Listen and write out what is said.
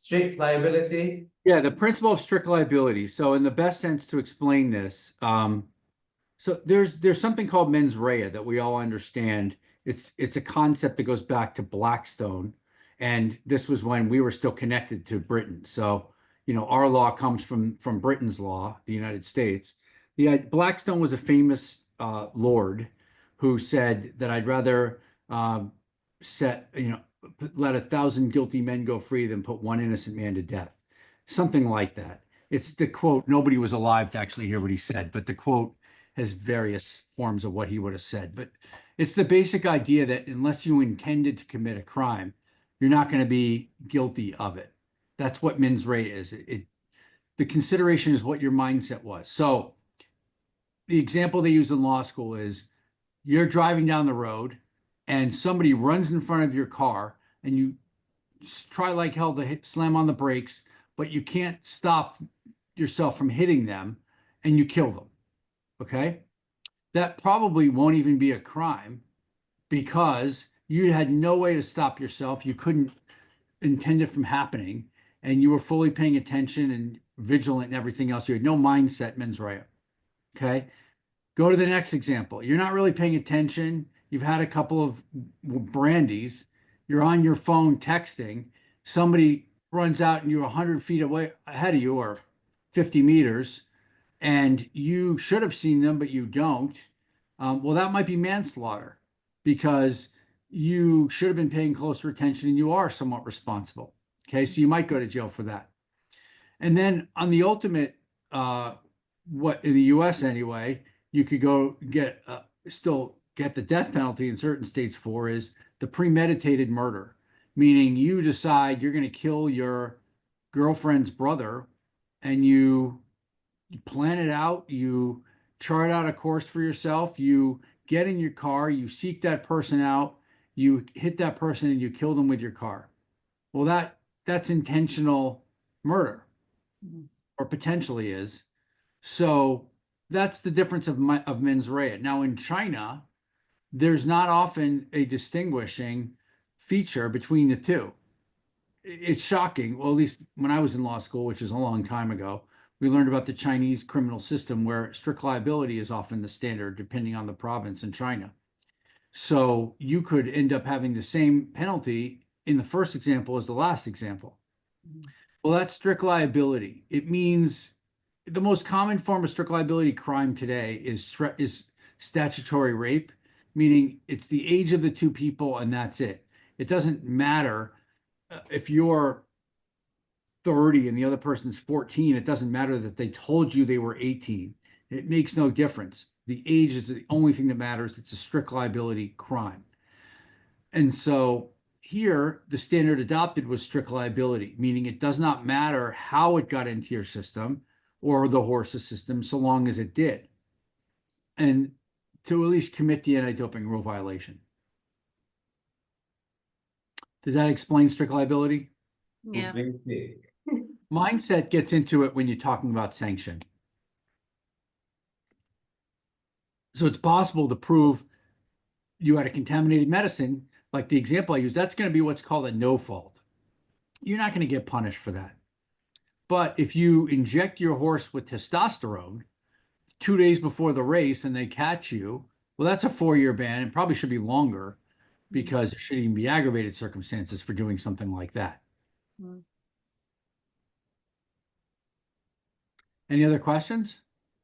strict liability? Yeah, the principle of strict liability. So in the best sense to explain this, so there's something called mens rea that we all understand. It's a concept that goes back to Blackstone, and this was when we were still connected to Britain. So, our law comes from Britain's law, the United States. Blackstone was a famous lord who said that I'd rather set, let 1,000 guilty men go free than put one innocent man to death. Something like that. It's the quote. Nobody was alive to actually hear what he said, but the quote has various forms of what he would have said. But it's the basic idea that unless you intended to commit a crime, you're not going to be guilty of it. That's what mens rea is. The consideration is what your mindset was. So the example they use in law school is you're driving down the road and somebody runs in front of your car and you try like hell to slam on the brakes, but you can't stop yourself from hitting them and you kill them. Okay. That probably won't even be a crime because you had no way to stop yourself. You couldn't intend it from happening and you were fully paying attention and vigilant and everything else. You had no mindset, mens rea. Okay. Go to the next example. You're not really paying attention. You've had a couple of brandies. You're on your phone texting. Somebody runs out and you're 100 feet away ahead of you or 50 meters, and you should have seen them, but you don't. Well, that might be manslaughter because you should have been paying closer attention and you are somewhat responsible. Okay, so you might go to jail for that. And then on the ultimate, what in the US anyway, you could go get still get the death penalty in certain states for is the premeditated murder, meaning you decide you're going to kill your girlfriend's brother and you plan it out, you chart out a course for yourself, you get in your car, you seek that person out, you hit that person and you kill them with your car. Well, that's intentional murder, or potentially is. So that's the difference of mens rea. Now in China, there's not often a distinguishing feature between the two. It's shocking. Well, at least when I was in law school, which is a long time ago, we learned about the Chinese criminal system where strict liability is often the standard depending on the province in China. So you could end up having the same penalty in the first example as the last example. Well, that's strict liability. It means the most common form of strict liability crime today is statutory rape, meaning it's the age of the two people and that's it. It doesn't matter if you're 30 and the other person's 14, it doesn't matter that they told you they were 18. It makes no difference. The age is the only thing that matters. It's a strict liability crime. And so here, the standard adopted was strict liability, meaning it does not matter how it got into your system or the horse's system, so long as it did. And to at least commit the anti-doping rule violation. Does that explain strict liability? Yeah. Mindset gets into it when you're talking about sanction. So it's possible to prove you had a contaminated medicine, like the example I use, that's going to be what's called a no fault. You're not going to get punished for that. But if you inject your horse with testosterone 2 days before the race and they catch you, well, that's a 4-year ban. It probably should be longer because there should even be aggravated circumstances for doing something like that. Any other questions?